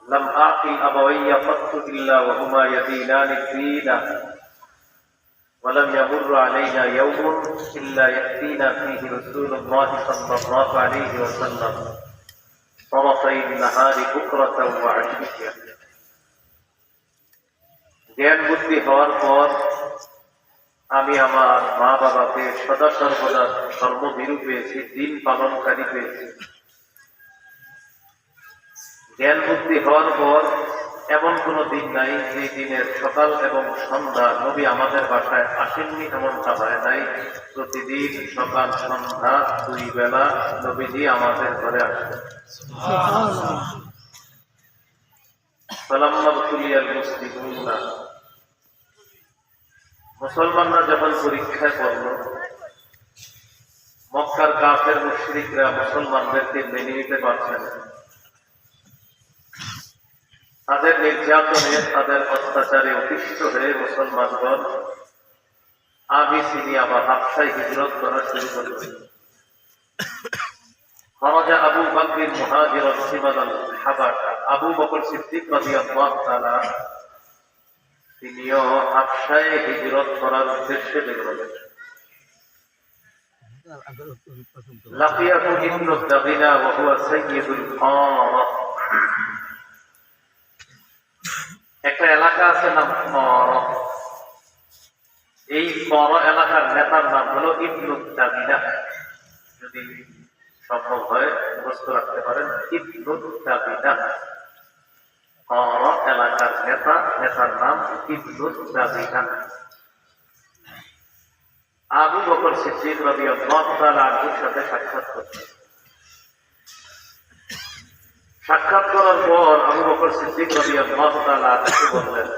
لم أعقل أبوي قط إلا وهما يدينان الدين ولم يمر علينا يوم إلا يأتينا فيه رسول الله صلى الله عليه وسلم طرفي النهار بكرة وعشية জ্ঞান বুদ্ধি হওয়ার পর আমি আমার মা বাবাকে সদা সর্বদা ধর্মভীরু পেয়েছি, দিন পালনকারী পেয়েছি। জ্ঞান বুদ্ধি হওয়ার পর এমন কোন দিন নাই যে দিনের সকাল এবং সন্ধ্যা নবী আমাদের বাসায় আসেননি, এমনটা হয় নাই। প্রতিদিন সকাল সন্ধ্যা 2 বেলা নবীজি আমাদের ঘরে আসেন। মুসলমানরা যখন পরীক্ষায় পড়ল, মক্কার কাফের মুশরিকরা মুসলমানদেরকে মেনে নিতে পারছেন। তাদের নির্যাতনে, তাদের অত্যাচারে অতিষ্ঠ হয়ে মুসলমানগণ আবিসিনিয়া বা হাবশায় হিজরত করা শুরু করল। খরাজা আবু বকর মুহাজিরান সিমাদাল হাবাশা, আবু বকর সিদ্দিক রাদিয়াল্লাহু তাআলা তিনিও হাবশায় হিজরত করার উদ্দেশ্যে বের হলেন। লাকিয়াহু ইবনু দাগিনা ওয়া হুয়া সাইয়্যিদুল খারা। একটা এলাকা আছে নাম করা, এই করা এলাকার নেতার নাম হলো ইবনু দাগিনা। যদি সম্ভব হয় মুখস্থ রাখতে পারেন, ইবনু দাগিনা। করা এলাকার নেতা, নেতার নাম ইবনু দাগিনা। আবু বকর সিদ্দিক রাদিয়াল্লাহু তাআলা আনহুর সাথে সাক্ষাৎ করলেন। সাক্ষাৎ করার পর আবু বকর সিদ্দিক রাদিয়াল্লাহু তাআলা আনহু বললেন,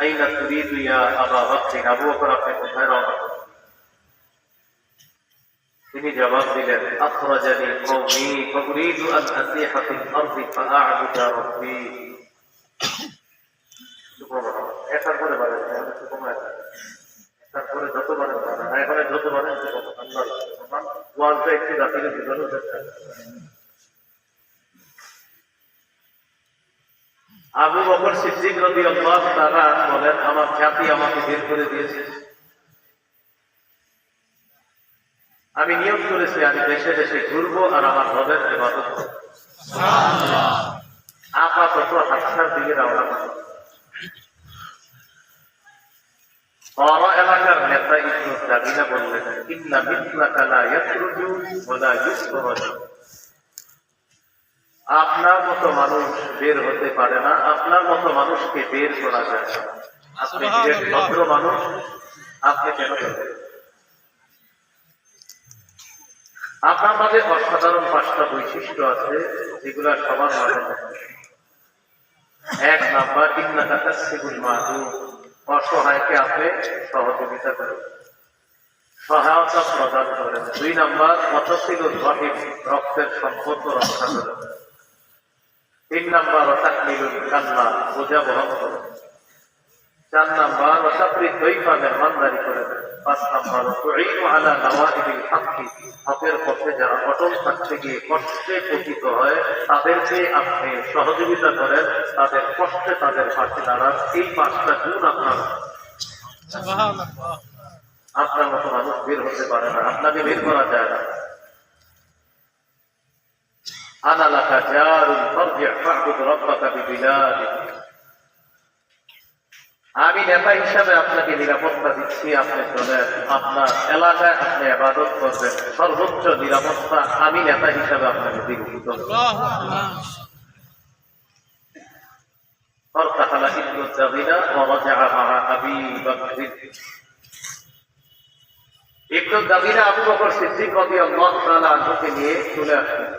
আইনা তুরিদু ইয়া আবা বকর, আবু বকর আপনি কোথায় রওনা করছেন? তিনি জবাব দিলেন, আখরাজানি কওমি ফাউরিদু আন আসিহা ফিল আরদি ফাআবুদা রাব্বি। এরপরে বলেন, তারপরে যত বলেন এখানে যত বলেন ওয়াজটা একটি জাতির জীবনে আবু বকর সিদ্দিক রাদিয়াল্লাহু তাআলা বলেন, আমার জাতি আমাকে বের করে দিয়েছে। আমি নিয়ত করেছি আমি দেশে দেশে ঘুরবো আর আমার রবের ইবাদত করব। সুবহানাল্লাহ। আপাতত হাবশার দিকে রওনা করব। করা এলাকার নেতা ইবনু দাগিনা বললেন, ইন্না মিসলাকা লা ইয়াখরুজু ওয়া লা ইউখরাজু। আপনার মতো মানুষ বের হতে পারে না, আপনার মতো মানুষকে বের করা যায় না। আপনি একজন ভদ্র মানুষ, আপনি কেন করবেন? আপনার মাঝে অসাধারণ 5টা বৈশিষ্ট্য আছে যেগুলা সবার মাঝে থাকে। 1 নাম্বার, ইন্নাকা তাসসিবুল মাদুম, অসহায়কে আপনি সহযোগিতা করেন, সহায়তা প্রদান করেন। 2 নাম্বার, ওয়াতাসিলুর রাহিম, রক্তের সম্পর্ক রক্ষা করেন। 3 নাম্বার, ওয়াতাহমিলুল কাল্লা, বোঝা বহন করেন। 4 নাম্বার, ওয়াতাফরিদ দৈফা, মেহমানদারি করেন। 5 নাম্বার, তুঈনু আলা নওয়াইবিল হক, হকের পথে যারা অটল থাকতে গিয়ে কষ্টে পতিত হয় তাদেরকে আপনি সহযোগিতা করেন, তাদের কষ্টে তাদের পাশে দাঁড়ান। এই 5টা গুণ আপনার মতো মানুষ বের হতে পারে না, আপনাকে বের করা যায় না। আনা লাকা জারুন ফারজি' ফা'বুদ রাব্বাকা বিবিলাদিক। আমি নেতা হিসাবে আপনাকে নিরাপত্তা দিচ্ছি, আপনি চলেন, আপনার এলাকায় আপনি ইবাদত করবেন। সর্বোচ্চ নিরাপত্তা আমি নেতা হিসাবে আপনাকে দিব। فارتحل ابن الدغينة ورجع مع أبي بكر। ابن الدغينة আবু বকর সিদ্দিক রাদিয়াল্লাহু তাআলা আনহুকে নিয়ে চলে আসলেন।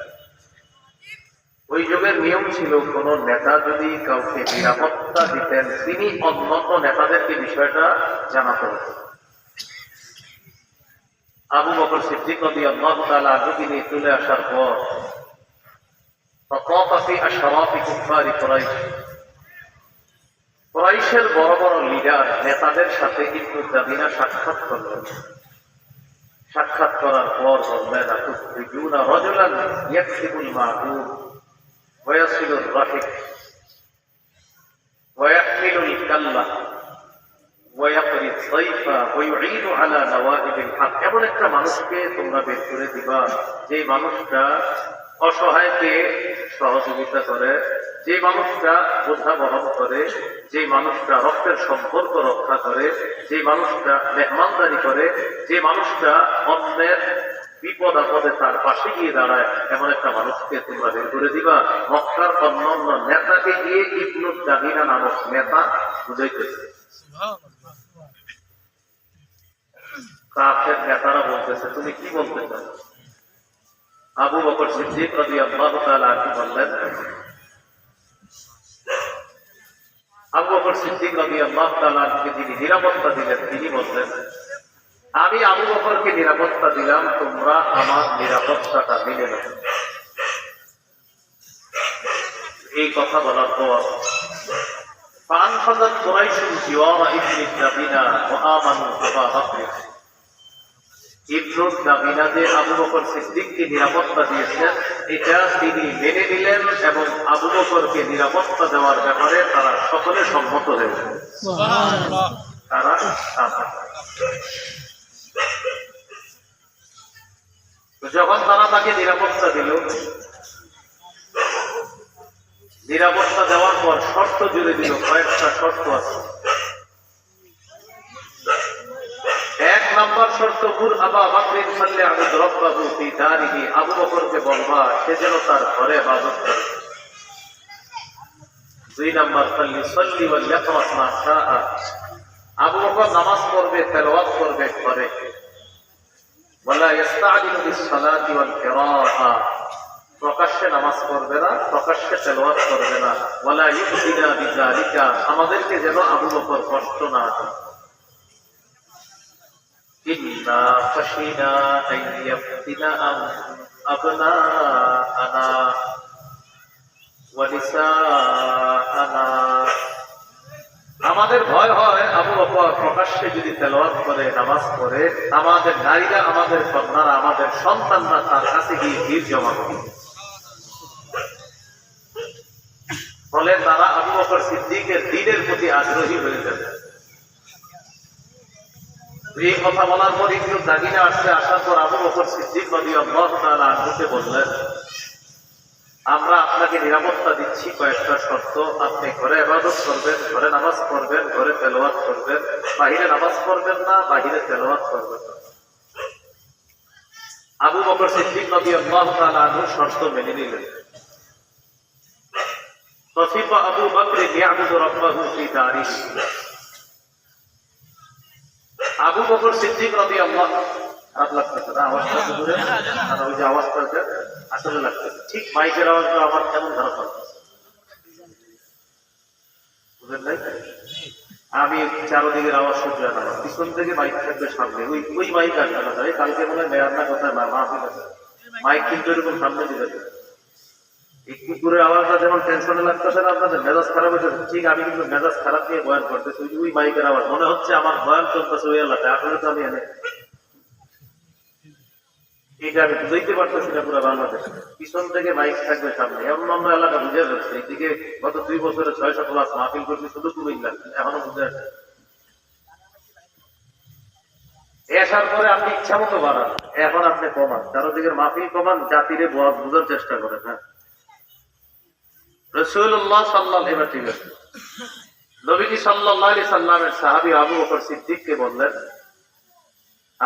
ওই যুগের নিয়ম ছিল, কোন নেতা যদি কাউকে নিরাপত্তা দিতেন তিনি অন্যান্য নেতাদেরকে বিষয়টা জানাতে হতো। আবু বকর সিদ্দিক রাদিয়াল্লাহু তাআলা আনহুকে নিয়ে চলে আসার পর فطاف في أشراف كفار قريش, কুরাইশের বড় বড় লিডার নেতাদের সাথে ইবনু দাগিনা সাক্ষাৎ করলেন। সাক্ষাৎ করার পর বললেন, আতুখরিজুনা রাজুলান ইয়াকসিবুল মা'দুম ওয়া ইয়াসিলুর রাহিম। মানুষকে তোমরা বের করে দিবা, যে মানুষটা অসহায়কে সহযোগিতা করে, যে মানুষটা বোঝা বহন করে, যে মানুষটা রক্তের সম্পর্ক রক্ষা করে, যে মানুষটা মেহমানদারি করে, যে মানুষটা অন্যের বিপদ আপদে তার পাশে গিয়ে দাঁড়ায়, এমন একটা মানুষকে তোমরা বের করে দিবা। মক্কার অন্যান্য নেতাকে গিয়ে ইবনু দাগিনা নামক নেতা বুঝাইতেছে। কাফের নেতারা বলতেছে তুমি কি বলতে চাও? আবু বকর সিদ্দিক রাদিয়াল্লাহু তাআলা আনহু বললেন, আবু বকর সিদ্দিক রাদিয়াল্লাহু তাআলা আনহুকে যিনি নিরাপত্তা দিলেন তিনি বললেন, আমি আবু বকরকে নিরাপত্তা দিলাম, তোমরা আমার নিরাপত্তাটা দিলে না। এই কথা বলার পর فأنفذت قريش جوار ابن الدغينة وآمنوا أبا بكر। ইবনু দাগিনা যে আবু বকর সিদ্দিককে নিরাপত্তা দিয়েছেন এটা তিনি মেনে নিলেন এবং আবু বকরকে নিরাপত্তা দেওয়ার ব্যাপারে তারা সকলে সম্মত হয়েছে। তারা যখন তারা তাকে নিরাপত্তা দিল, নিরাপত্তা দেওয়ার পর শর্ত জুড়ে দিল, কয়েকটা শর্ত আছে। এক নম্বর শর্ত, কুর আবা বকরিন ফালইআবুদ রাব্বাহু ফি দারিহি, আবু বকরকে বলবা সে যেন তার ঘরে ইবাদত করে। দুই নম্বর, ফালইউসাল্লি ওয়া ইয়াকরা মা শাআ, আবু বকর নামাজ পড়বে, তেলাওয়াত করবে ঘরে। ওয়ালা ইস্তাআদিলু বিস-সালাতি ওয়াল কিরাআ, প্রকাশ্যে নামাজ পড়বে না, প্রকাশ্যে তেলাওয়াত করবে না। ওয়ালা ইউযিনা বিযালিকা, আমাদেরকে যেন আবু বকর কষ্ট না দেয়। ইন্না খাশিনা আন ইয়াফতিনা আবনাআনা ওয়া নিসাআনা, আমাদের ভয় হয় আবু বকর প্রকাশ্যে যদি তেলাওয়াত করে, নামাজ পড়ে, আমাদের নারীরা, আমাদের কন্যারা, আমাদের সন্তানরা তার কাছে গিয়ে ভিড় জমা করে। ফলে তারা আবু বকর সিদ্দিকের দ্বীনের প্রতি আগ্রহী হয়ে যাবে। এই কথা বলার পর ইবনু দাগিনা আসছে, আসার পর আবু বকর সিদ্দিক রাদিয়াল্লাহু তাআলা আনহুকে বললেন, আমরা আপনাকে নিরাপত্তা দিচ্ছি কয়েকটা শর্ত, আপনি ঘরে ইবাদত করবেন, ঘরে নামাজ পড়বেন, ঘরে তেলাওয়াত করবেন, বাহিরে নামাজ পড়বেন না, বাহিরে তেলাওয়াত করবেন না। আবু বকর সিদ্দিক রাদিয়াল্লাহু তাআলা আনহু শর্ত মেনে নিলেন। তফিফা আবু বকর ইয়াবুদু রাব্বাহু ফি দারিহি, আবু বকর সিদ্দিক রাদিয়াল্লাহু আওয়াজটা দূরে, আর ওই যে আওয়াজটা আসলে লাগতেছে, ঠিক মাইকের আওয়াজটা আমার কেমন ধারণা করতেছে, বুঝলেন নাই? আমি চারোদিকের আওয়াজ শুনতে না, পিছন থেকে মাইক থাকবে সামনে, ওই মাইক আসবে না। কালকে মনে হয় মেয়ার না কথা মাহফিল আছে, মাইক কিন্তু এরকম সামনে দিবে। এই কুকুরের আওয়াজটা যেমন টেনশনে লাগতেছে না আপনাদের, মেজাজ খারাপ হয়েছে, ঠিক আমি কিন্তু মেজাজ খারাপ নিয়ে বয়ান করতেছি। ওই মাইকের আওয়াজ মনে হচ্ছে আমার বয়ান চলতেছে ওই এলাকায়, আসলে তো আমি এনে এটা আমি বুঝাইতে পারতেছি না। পুরো বাংলাদেশ পিছন থেকে মাইক থাকবে সামনে, এমন অন্য এলাকা বুঝে যাচ্ছে। এইদিকে গত 2 বছরে 600 ক্লাস মাহফিল করছি, শুধু কুমিল্লা, এখনো বুঝে আসছে। আসার পরে আপনি ইচ্ছা মতো বাড়ান, এখন আপনি কমান, চারদিকের মাহফিল কমান, জাতিরে বোঝার চেষ্টা করেন। হ্যাঁ, রাসূলুল্লাহ সাল্লাল্লাহু আলাইহি ওয়াসাল্লাম, নবীজি সাল্লাল্লাহু আলাইহি সাল্লামের সাহাবী আবু বকর সিদ্দিককে বললেন,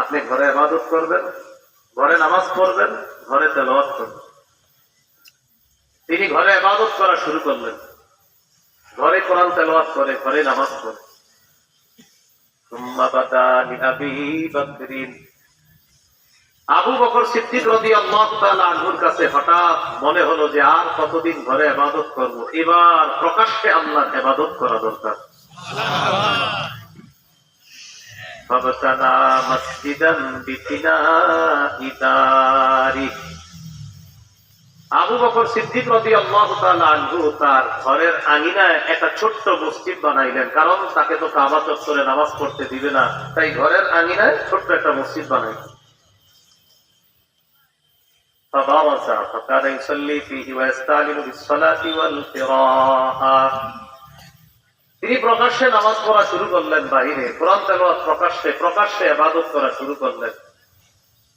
আপনি ঘরে ইবাদত করবেন, ঘরে নামাজ পড়বেন, ঘরে তেলাওয়াত করবেন। তিনি ঘরে ইবাদত করা শুরু করলেন, ঘরে কোরআন তেলাওয়াত করে, ঘরে নামাজ পড়ে। সুম্মা বাদা লিআবি বকরিন, আবু বকর সিদ্দিক রাদিয়াল্লাহু তাআলা আনহুর কাছে হঠাৎ মনে হলো যে আর কতদিন ঘরে ইবাদত করব, এবার প্রকাশ্যে আল্লাহর ইবাদত করা দরকার। ফাবতানা মসজিদান বিতিনাই দারি, আবু বকর সিদ্দিক রাদিয়াল্লাহু তাআলা আনহু তার ঘরের আঙিনায় একটা ছোট্ট মসজিদ বানাইলেন, কারণ তাকে তো কাবা চত্বরে নামাজ পড়তে দিবে না, তাই ঘরের আঙিনায় ছোট্ট একটা মসজিদ বানাইলেন। فبارز فكان يصلي فيه ويستعلن بالصلاة والقراءة, তিনি প্রকাশ্যে নামাজ পড়া শুরু করলেন, বাহিরে কোরআন তেলাওয়াত প্রকাশ্যে ইবাদত করা শুরু করলেন।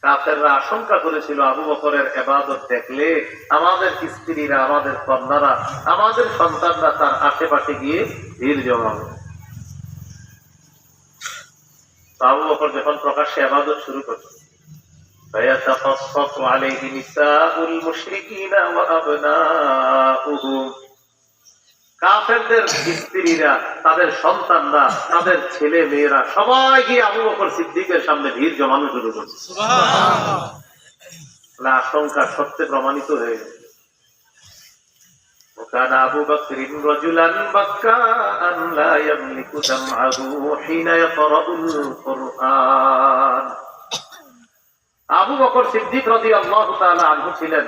কাফেররা আশঙ্কা করেছিল আবু বকরের ইবাদত দেখলে আমাদের স্ত্রীরা, আমাদের কন্যারা, আমাদের সন্তানরা তার আশেপাশে গিয়ে ভিড় জমাবে। আবু বকর যখন প্রকাশ্যে ইবাদত শুরু করছে, فيتخصص عليه نساء المشركين وأبناؤهم, কাফেরদের স্ত্রীরা, তাদের সন্তানরা, তাদের ছেলে মেয়েরা সবাই গিয়ে আবু বকর সিদ্দিকের সামনে ভিড় জমানো শুরু করছে। সুবহানাল্লাহ। আশঙ্কা সত্যে প্রমাণিত হয়ে গেছে। وكان أبو بكر رجلا بكاء لا يملك دمعه حين يقرأ القرآن. আবু বকর সিদ্দিক রাদিয়াল্লাহু তাআলা আনহু ছিলেন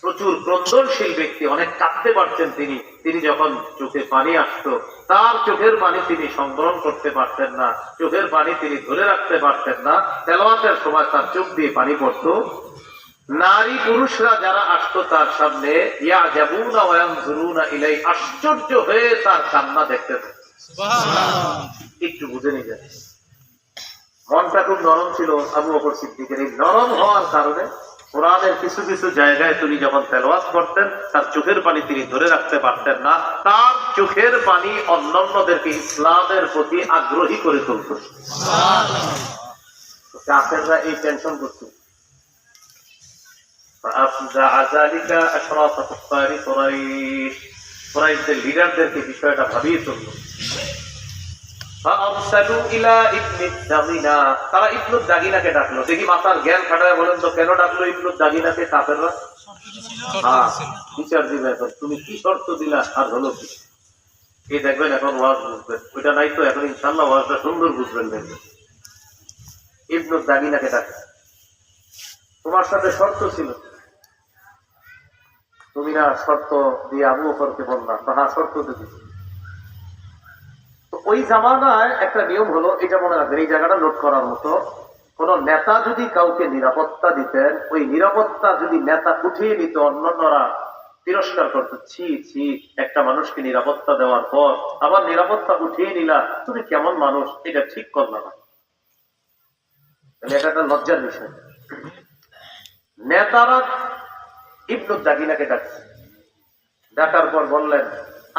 প্রচুর ক্রন্দনশীল ব্যক্তি, অনেক কাঁদতে পারতেন তিনি যখন চোখে পানি আসতো তার চোখের পানি তিনি সংবরণ করতে পারতেন না, চোখের পানি তিনি ধরে রাখতে পারতেন না। তেলাওয়াতের সময় তার চোখ দিয়ে পানি পড়তো। নারী পুরুষরা যারা আসতো তার সামনে, ইয়াজাবুনা ওয়া ইয়ানজুরুনা ইলাই, আশ্চর্য হয়ে তার কান্না দেখতে থাকতো। সুবহানাল্লাহ। একটু বুঝে নিয়ে যায়, মনটা খুব নরম ছিল আবু বকর সিদ্দিকের। এই নরম হওয়ার কারণে কোরআনের কিছু কিছু জায়গায় তিনি যখন তেলাওয়াত করতেন তার চোখের পানি তিনি ধরে রাখতে পারতেন না। তার চোখের পানি অন্যান্যদেরকে ইসলামের প্রতি আগ্রহী করে তুলত। কাফেররা এই টেনশন করত। কুরাইশদের লিডারদেরকে বিষয়টা ভাবিয়ে তুলল। তারা ইবনু দাগিনাকে ডাকলো। দেখি মাথার জ্ঞান খাটায় বলেন তো কেন ডাকলো ইবনু দাগিনাকে কাফেররা? বিচার দিবে এখন, তুমি কি শর্ত দিলা আর হলো কি? এই দেখবেন এখন ওয়াজ বুঝবেন, ওইটা নাই তো এখন ইনশাল্লাহ ওয়াজটা সুন্দর বুঝবেন। দেখবেন ইবনু দাগিনাকে ডাকে, তোমার সাথে শর্ত ছিল, তুমি না শর্ত দিয়ে আবু বকরকে বললা? হ্যাঁ, শর্ত দিদি। ওই জামানায় একটা নিয়ম হলো, এটা মনে রাখবেন, এই জায়গাটা নোট করার মতো, কোন নেতা যদি কাউকে নিরাপত্তা দিতেন, ওই নিরাপত্তা যদি নেতা উঠিয়ে নিত, অন্যান্যরা তিরস্কার করতো, ছি ছি, একটা মানুষকে নিরাপত্তা দেওয়ার পর আবার নিরাপত্তা উঠিয়ে নিলা, তুমি কেমন মানুষ, এটা ঠিক করলা না। এটা একটা লজ্জার বিষয়। নেতারা ইবনু দাগিনাকে ডাকছে, ডাকার পর বললেন,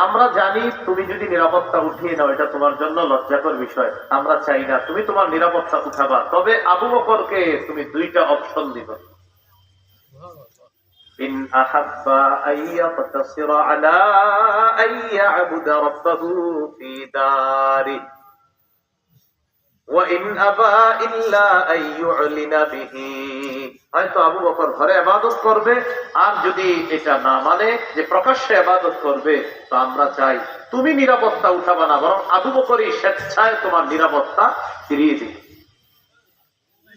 আমরা জানি তুমি যদি নিরাপত্তা উঠিয়ে নাও এটা তোমার জন্য লজ্জাকর বিষয়, আমরা চাই না তুমি তোমার নিরাপত্তা উঠাবা, তবে আবু বকরকে তুমি দুইটা অপশন দিবা। ইন আহাব্বা আইয়াকতাসিরা আলা আইয়াবুদা রাব্বাহু ফি দারি ওয়া ইন আবা ইল্লা আইয়ুলিনা বিহি। হয়তো আবু বকর ঘরে ইবাদত করবে, আর যদি এটা না মানে যে প্রকাশ্যে ইবাদত করবে, তো আমরা চাই তুমি নিরাপত্তা উঠাবা না, বরং আবু বকরই স্বেচ্ছায় তোমার নিরাপত্তা ফিরিয়ে দিবে।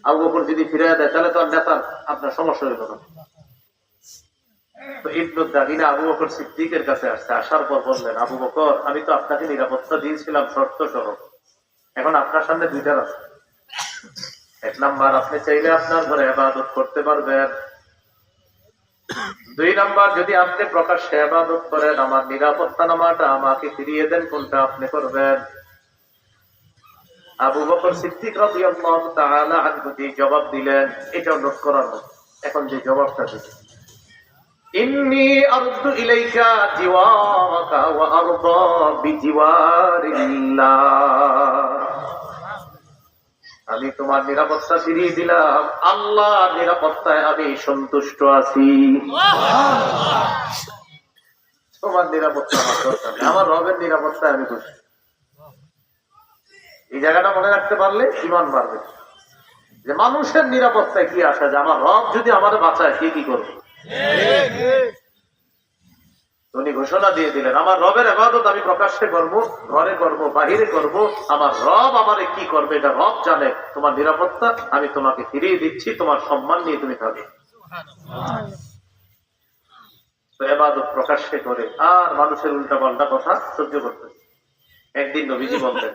আবু বকর যদি ফিরিয়ে দেয় তাহলে তো আর নেতার আপনার সমস্যা হইল না। তো ইবনু দাগিনা আবু বকর সিদ্দিকের কাছে আসছে, আসার পর বললেন, আবু বকর, আমি তো আপনাকে নিরাপত্তা দিয়েছিলাম শর্ত সহ, এখন আপনার সামনে দুইটা রাস্তা। এক নাম্বার, আপনি চাইলে আপনার ঘরে ইবাদত করতে পারবেন। দুই নাম্বার, যদি আপনি প্রকাশ্যে ইবাদত করেন, আমার নিরাপত্তা নামাটা আমাকে ফিরিয়ে দেন, কোনটা আপনি করবেন? আবু বকর সিদ্দিক রাদিয়াল্লাহু তাআলা আনহু যে জবাব দিলেন, এটা নোট করার মতো। এখন যে জবাবটা দিলেন, ইন্নী আরদু ইলাইকা জিওয়ারাকা ওয়া আরদা বিজিওয়ারিল্লাহ। আমি তোমার নিরাপত্তা ফিরিয়ে দিলাম, আল্লাহর নিরাপত্তায় আমি সন্তুষ্ট আছি। তোমার নিরাপত্তা আমার দরকার নেই, আমার রবের নিরাপত্তায় আমি খুশি। এই জায়গাটা মনে রাখতে পারলে ঈমান বাড়বে, যে মানুষের নিরাপত্তায় কি আসা যায়, আমার রব যদি আমাদের বাঁচায় কে কি করবে। উনি ঘোষণা দিয়ে দিলেন, আমার রবের ইবাদত আমি প্রকাশ্যে করব, ঘরে করব, বাহিরে করব, আমার রব আমারে কি করবে এটা রব জানে। তোমার নিরাপত্তা আমি তোমাকে ফিরিয়ে দিচ্ছি, তোমার সম্মান নিয়ে তুমি থাকবে। তো ইবাদত প্রকাশ্যে করে আর মানুষের উল্টা পাল্টা কথা সহ্য করতে। একদিন নবীজি বলতেন,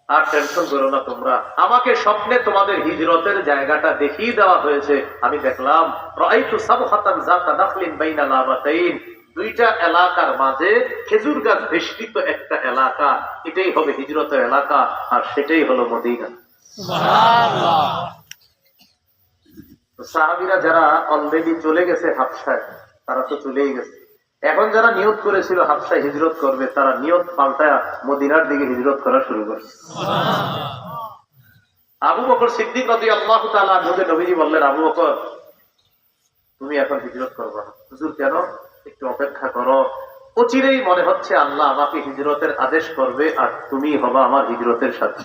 আর টেনশন করো না তোমরা, আমাকে স্বপ্নে তোমাদের হিজরতের জায়গাটা দেখিয়ে দেওয়া হয়েছে। আমি দেখলাম রাআইতু সাবহাতান যাতা নাখলিন বাইনা লাবাতাইন, দুইটা এলাকার মাঝে খেজুর গাছ বেষ্টিত একটা এলাকা, এটাই হবে হিজরতের এলাকা, আর সেটাই হলো মদিনা। সাহাবীরা যারা অলরেডি চলে গেছে হাবশায়, তারা তো চলেই গেছে। এখন যারা নিয়ত করেছিল হাবশায় হিজরত করবে, তারা নিয়ত পাল্টায় মদিনার দিকে হিজরত করা শুরু করছে। আবু বকর সিদ্দিক রাদিয়াল্লাহু তাআলা আনহুকে নবীজি বললেন, আবু বকর তুমি এখন হিজরত করবে না। হুজুর কেন? একটু অপেক্ষা করো, অচিরেই মনে হচ্ছে আল্লাহ আমাকে হিজরতের আদেশ করবে আর তুমি হবা আমার হিজরতের সাথে।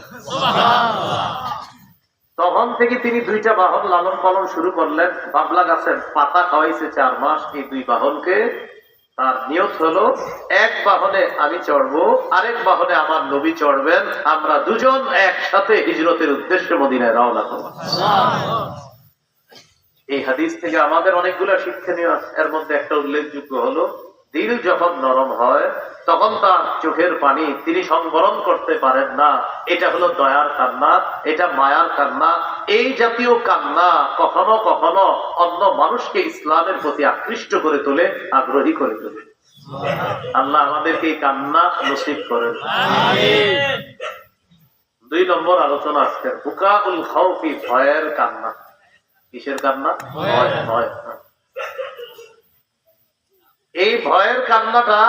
তখন থেকে তিনি দুইটা বাহন লালন পালন শুরু করলেন। বাবলা গাছের পাতা খাওয়াইছে 4 মাস এই দুই বাহনকে। তার নিয়ত হলো, এক বাহনে আমি চড়বো, আরেক বাহনে আমার নবী চড়বেন, আমরা দুজন একসাথে হিজরতের উদ্দেশ্যে মদিনায় রওনা করব। এই হাদিস থেকে আমাদের অনেকগুলো শিক্ষণীয় আছে। এর মধ্যে একটা উল্লেখযোগ্য হলো, দিল যখন নরম হয় তখন তার চোখের পানি তিনি সংবরণ করতে পারেন না। এটা হলো দয়ার কান্না, এটা মায়ার কান্না। এই জাতীয় কান্না কখনো কখনো অন্য মানুষকে ইসলামের প্রতি আকৃষ্ট করে তোলে, আগ্রহী করে তোলে। আল্লাহ আমাদেরকে এই কান্না নসিব করেন। 2 নম্বর আলোচনা আজকে, বুকাউল খাউফি, ভয়ের কান্না। কিসের কান্না? ভয়। এই ভয়ের কান্নাটা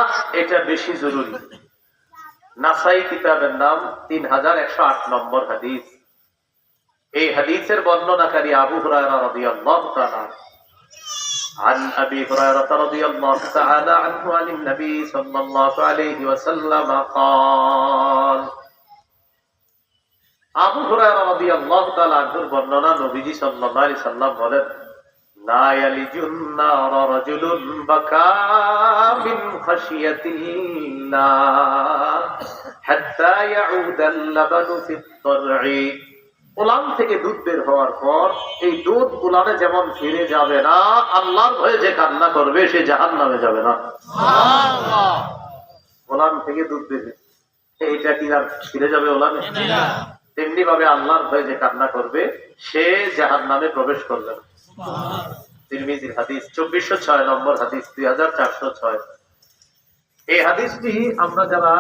এটা বেশি জরুরি। নাসাই কিতাবের নাম 3108 নম্বর হাদিস। এই হাদিসের বর্ণনাকারী আবু হুরায়রা রাদিয়াল্লাহু তাআলা عن أبي هريرة رضي الله تعالى عنه عن النبي صلى الله عليه وسلم قال আবু হুরায়রা রাদিয়াল্লাহু তাআলা আনহুর বর্ণনা, নবীজি সাল্লাল্লাহু আলাইহি সাল্লাম বলেন, লা ইয়ালিজুন নার রাজুলুন বাকা মিন খাশিয়াতিল্লাহ হাত্তা ইয়াউদাল লাবানু ফিত তারঈ। উলান থেকে দুধ বের হওয়ার পর এই দুধ উলানে যেমন ফিরে যাবে না, আল্লাহর ভয়ে যে কান্না করবে সে জাহান্নামে যাবে না। সুবহানাল্লাহ। উলান থেকে দুধ বের এইটা কি আর ফিরে যাবে উলানে? না। তেমনি ভাবে আল্লাহর ভয়ে যে কান্না করবে সে জাহান্নামে প্রবেশ করবে না। তিরমিজির হাদিস 2406 নম্বর হাদিস, 2406। এই হাদিসটি আমরা যারা